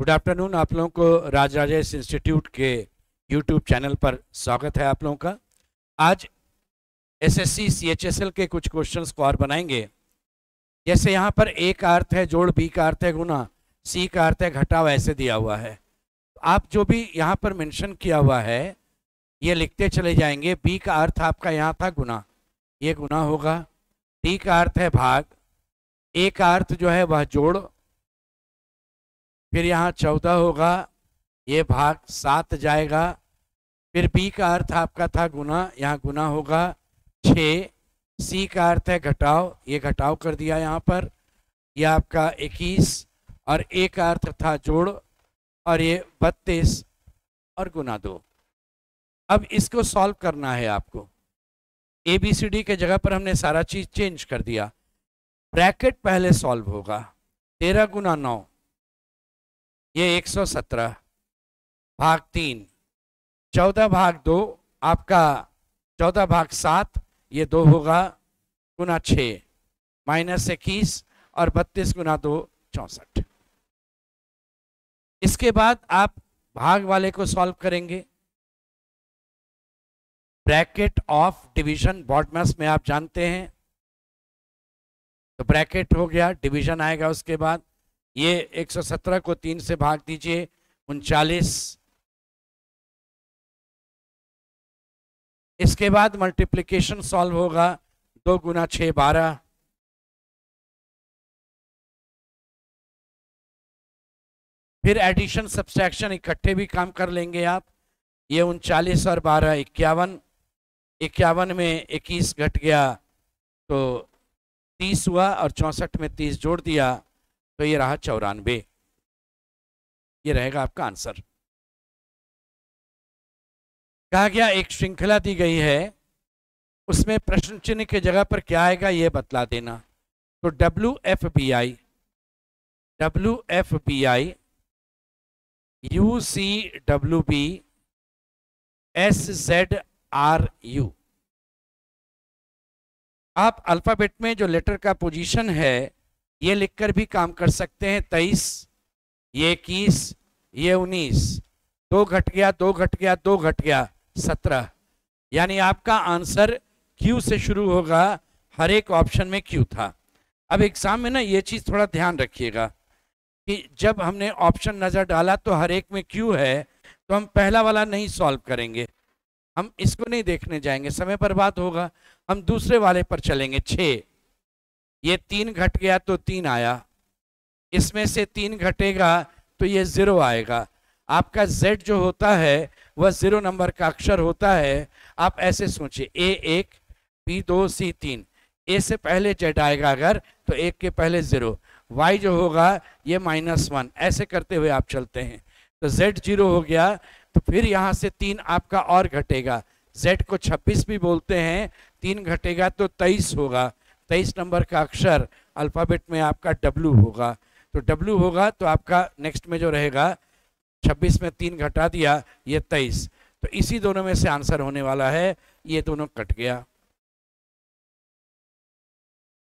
Good afternoon. आप लोगों को राजराजेश इंस्टीट्यूट के यूट्यूब चैनल पर स्वागत है आप लोगों का। आज एसएससी सीएचएसएल के कुछ क्वेश्चंस को और बनाएंगे। जैसे यहाँ पर ए का अर्थ है जोड़, बी का अर्थ है गुना, सी का अर्थ है घटाव, ऐसे दिया हुआ है। आप जो भी यहाँ पर मेंशन किया हुआ है ये लिखते चले जाएंगे। बी का अर्थ आपका यहाँ था गुना, ये गुना होगा। डी का अर्थ है भाग, ए का अर्थ जो है वह जोड़, फिर यहाँ 14 होगा, ये भाग 7 जाएगा। फिर बी का अर्थ आपका था गुना, यहाँ गुना होगा 6। सी का अर्थ है घटाव, ये घटाव कर दिया यहाँ पर, यह आपका 21। और ए का अर्थ था जोड़, और ये 32 और गुना 2। अब इसको सॉल्व करना है आपको। ए बी सी डी के जगह पर हमने सारा चीज चेंज कर दिया। ब्रैकेट पहले सॉल्व होगा। 13 गुना 9 ये 117 भाग 3, 14 भाग 2 आपका 14 भाग 7 ये 2 होगा, गुना 6 माइनस 21 और 32 गुना 2 64। इसके बाद आप भाग वाले को सॉल्व करेंगे। ब्रैकेट ऑफ डिवीजन बॉडमास में आप जानते हैं, तो ब्रैकेट हो गया, डिवीजन आएगा उसके बाद। ये 117 को 3 से भाग दीजिए, 39। इसके बाद मल्टीप्लिकेशन सॉल्व होगा, 2 गुना 6 12। फिर एडिशन सब्सट्रैक्शन इकट्ठे भी काम कर लेंगे आप। ये 39 और 12 51, 51 में 21 घट गया तो 30 हुआ, और 64 में 30 जोड़ दिया तो ये रहा 94। ये रहेगा आपका आंसर। कहा गया एक श्रृंखला दी गई है, उसमें प्रश्न चिन्ह की जगह पर क्या आएगा ये बतला देना। तो WFBI UCWB SZRU। आप अल्फाबेट में जो लेटर का पोजीशन है ये लिखकर भी काम कर सकते हैं। 23, ये 21, ये 19, 2 घट गया 2 घट गया 2 घट गया 17। यानी आपका आंसर Q से शुरू होगा। हर एक ऑप्शन में Q था। अब एग्जाम में ना ये चीज थोड़ा ध्यान रखिएगा कि जब हमने ऑप्शन नजर डाला तो हर एक में Q है, तो हम पहला वाला नहीं सॉल्व करेंगे, हम इसको नहीं देखने जाएंगे, समय बर्बाद होगा। हम दूसरे वाले पर चलेंगे। 6, ये 3 घट गया तो 3 आया, इसमें से 3 घटेगा तो ये 0 आएगा। आपका Z जो होता है वह 0 नंबर का अक्षर होता है। आप ऐसे सोचिए, A1 B2 C3, A से पहले Z आएगा अगर तो 1 के पहले 0, Y जो होगा ये -1, ऐसे करते हुए आप चलते हैं। तो Z 0 हो गया, तो फिर यहाँ से 3 आपका और घटेगा। Z को 26 भी बोलते हैं, 3 घटेगा तो 23 होगा। 23 नंबर का अक्षर अल्फाबेट में आपका W होगा। तो W होगा तो आपका नेक्स्ट में जो रहेगा 26 में 3 घटा दिया, ये 23। तो इसी दोनों में से आंसर होने वाला है। ये दोनों कट गया।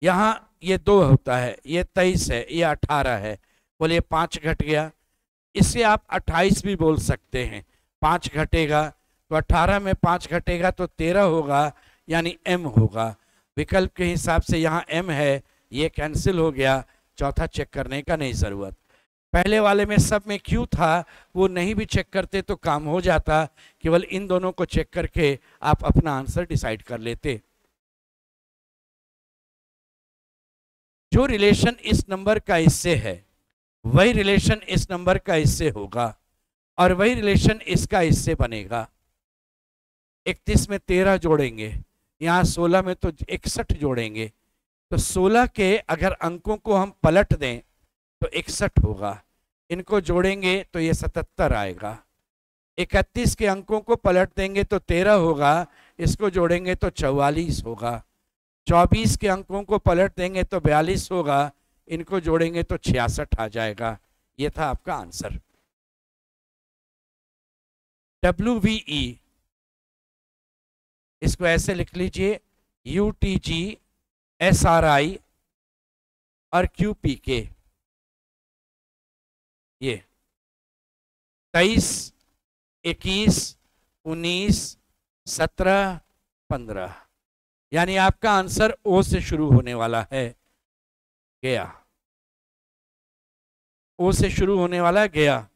यहाँ ये 2 होता है, ये 23 है, ये 18 है, बोलिए 5 घट गया। इससे आप 28 भी बोल सकते हैं। 5 घटेगा तो 18 में 5 घटेगा तो 13 होगा, यानी M होगा। विकल्प के हिसाब से यहाँ M है, ये कैंसिल हो गया। चौथा चेक करने का नहीं जरूरत। पहले वाले में सब में Q था, वो नहीं भी चेक करते तो काम हो जाता। केवल इन दोनों को चेक करके आप अपना आंसर डिसाइड कर लेते। जो रिलेशन इस नंबर का इससे है वही रिलेशन इस नंबर का इससे होगा, और वही रिलेशन इसका इससे बनेगा। 31 में 13 जोड़ेंगे, यहाँ 16 में तो 61 जोड़ेंगे। तो 16 के अगर अंकों को हम पलट दें तो 61 होगा, इनको जोड़ेंगे तो ये 77 आएगा। 31 के अंकों को पलट देंगे तो 13 होगा, इसको जोड़ेंगे तो 44 होगा। 24 के अंकों को पलट देंगे तो 42 होगा, इनको जोड़ेंगे तो 66 आ जाएगा। ये था आपका आंसर। WVE इसको ऐसे लिख लीजिए, UTG SRI और QPK। ये 23, 21, 19, 17, 15, यानी आपका आंसर ओ से शुरू होने वाला है। गया, ओ से शुरू होने वाला है, गया।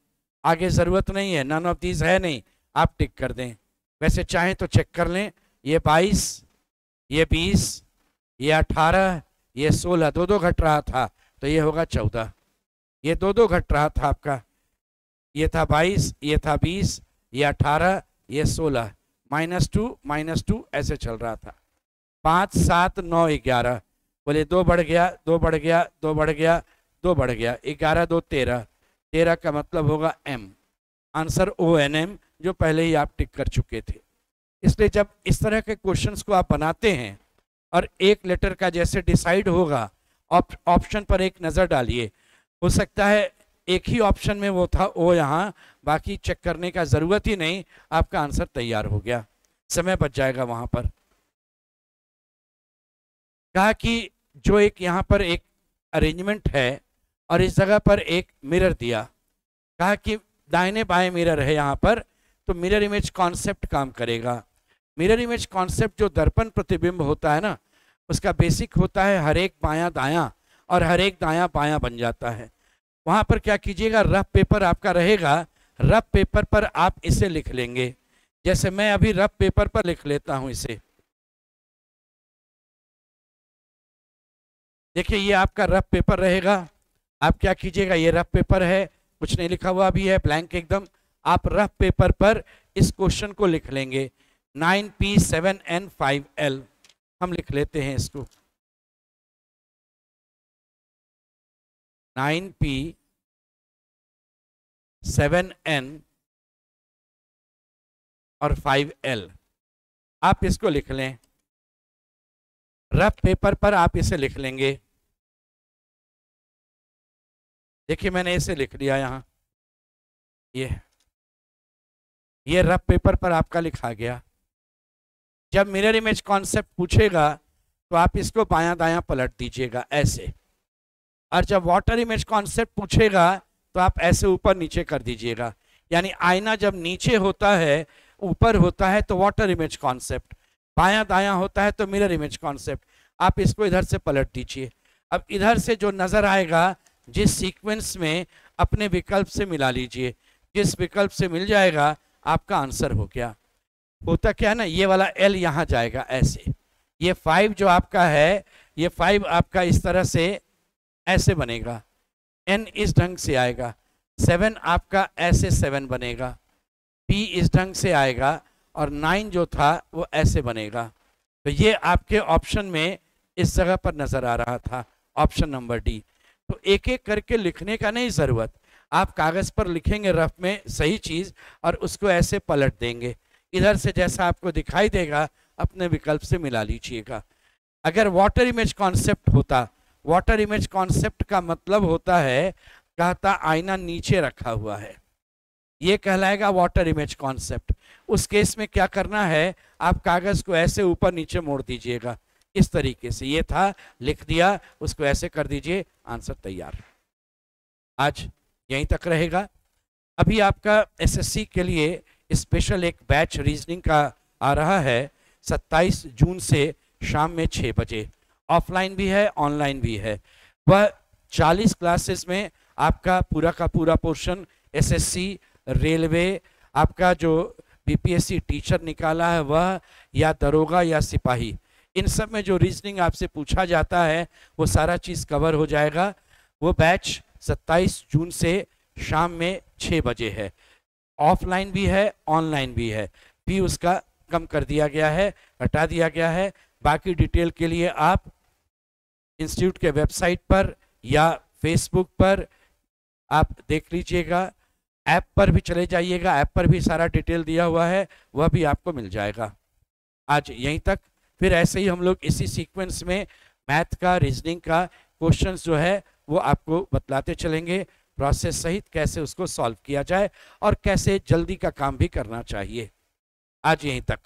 आगे जरूरत नहीं है, नन ऑफ दीज है नहीं, आप टिक कर दें। वैसे चाहें तो चेक कर लें, ये 22, ये 20, ये 18, ये 16, दो दो घट रहा था तो ये होगा 14। ये दो दो घट रहा था आपका, ये था 22, ये था 20, ये 18, ये 16, -2 ऐसे चल रहा था। 5, 7, 9, 11, बोले 2 बढ़ गया, 2 बढ़ गया, 2 बढ़ गया, 2 बढ़ गया, 11, 2, 13, 13 का मतलब होगा M, आंसर ONM, जो पहले ही आप टिक कर चुके थे। इसलिए जब इस तरह के क्वेश्चंस को आप बनाते हैं और एक लेटर का जैसे डिसाइड होगा, ऑप्शन पर एक नज़र डालिए, हो सकता है एक ही ऑप्शन में वो था ओ, यहाँ बाकी चेक करने का ज़रूरत ही नहीं, आपका आंसर तैयार हो गया, समय बच जाएगा वहाँ पर। कहा कि जो एक यहाँ पर एक अरेंजमेंट है और इस जगह पर एक मिरर दिया, कहा कि दाहिने बाएं मिरर है यहाँ पर, तो मिरर इमेज कॉन्सेप्ट काम करेगा। मिरर इमेज कॉन्सेप्ट जो दर्पण प्रतिबिंब होता है ना, उसका बेसिक होता है हर एक बायां दायां और हर एक दायां बायां बन जाता है। वहाँ पर क्या कीजिएगा, रफ पेपर आपका रहेगा, रफ पेपर पर आप इसे लिख लेंगे। जैसे मैं अभी रफ पेपर पर लिख लेता हूँ इसे, देखिए ये आपका रफ पेपर रहेगा। आप क्या कीजिएगा, ये रफ पेपर है, कुछ नहीं लिखा हुआ भी है, ब्लैंक एकदम, आप रफ पेपर पर इस क्वेश्चन को लिख लेंगे। 9P 7N 5L हम लिख लेते हैं इसको, 9P 7N और 5L, आप इसको लिख लें। रफ पेपर पर आप इसे लिख लेंगे। देखिए मैंने इसे लिख लिया यहाँ, ये रफ पेपर पर आपका लिखा गया। जब मिरर इमेज कॉन्सेप्ट पूछेगा तो आप इसको बायां दायां पलट दीजिएगा ऐसे, और जब वाटर इमेज कॉन्सेप्ट पूछेगा तो आप ऐसे ऊपर नीचे कर दीजिएगा। यानी आईना जब नीचे होता है, ऊपर होता है तो वाटर इमेज कॉन्सेप्ट, बायां दायां होता है तो मिरर इमेज कॉन्सेप्ट। आप इसको इधर से पलट दीजिए। अब इधर से जो नजर आएगा, जिस सीक्वेंस में, अपने विकल्प से मिला लीजिए, जिस विकल्प से मिल जाएगा आपका आंसर हो गया। होता क्या है ना, ये वाला L यहाँ जाएगा ऐसे, ये 5 जो आपका है, ये 5 आपका इस तरह से ऐसे बनेगा, N इस ढंग से आएगा, 7 आपका ऐसे 7 बनेगा, P इस ढंग से आएगा, और 9 जो था वो ऐसे बनेगा। तो ये आपके ऑप्शन में इस जगह पर नजर आ रहा था, ऑप्शन नंबर डी। तो एक एक करके लिखने का नहीं जरूरत, आप कागज पर लिखेंगे रफ में सही चीज और उसको ऐसे पलट देंगे, इधर से जैसा आपको दिखाई देगा अपने विकल्प से मिला लीजिएगा। अगर वाटर इमेज कॉन्सेप्ट होता, वाटर इमेज कॉन्सेप्ट का मतलब होता है, कहता आईना नीचे रखा हुआ है, ये कहलाएगा वाटर इमेज कॉन्सेप्ट। उस केस में क्या करना है, आप कागज को ऐसे ऊपर नीचे मोड़ दीजिएगा, इस तरीके से, ये था लिख दिया, उसको ऐसे कर दीजिए, आंसर तैयार। आज यहीं तक रहेगा। अभी आपका एसएससी के लिए स्पेशल एक बैच रीजनिंग का आ रहा है 27 जून से शाम में 6 बजे, ऑफलाइन भी है ऑनलाइन भी है। वह 40 क्लासेस में आपका पूरा का पूरा पोर्शन एसएससी, रेलवे, आपका जो बीपीएससी टीचर निकाला है वह, या दरोगा या सिपाही, इन सब में जो रीजनिंग आपसे पूछा जाता है वो सारा चीज़ कवर हो जाएगा। वो बैच 27 जून से शाम में 6 बजे है, ऑफलाइन भी है ऑनलाइन भी है, फी उसका कम कर दिया गया है, हटा दिया गया है। बाकी डिटेल के लिए आप इंस्टीट्यूट के वेबसाइट पर या फेसबुक पर आप देख लीजिएगा, ऐप पर भी चले जाइएगा, ऐप पर भी सारा डिटेल दिया हुआ है, वह भी आपको मिल जाएगा। आज यहीं तक, फिर ऐसे ही हम लोग इसी सीक्वेंस में मैथ का, रीजनिंग का क्वेश्चंस जो है वो आपको बतलाते चलेंगे, प्रोसेस सहित कैसे उसको सॉल्व किया जाए और कैसे जल्दी का काम भी करना चाहिए। आज यहीं तक।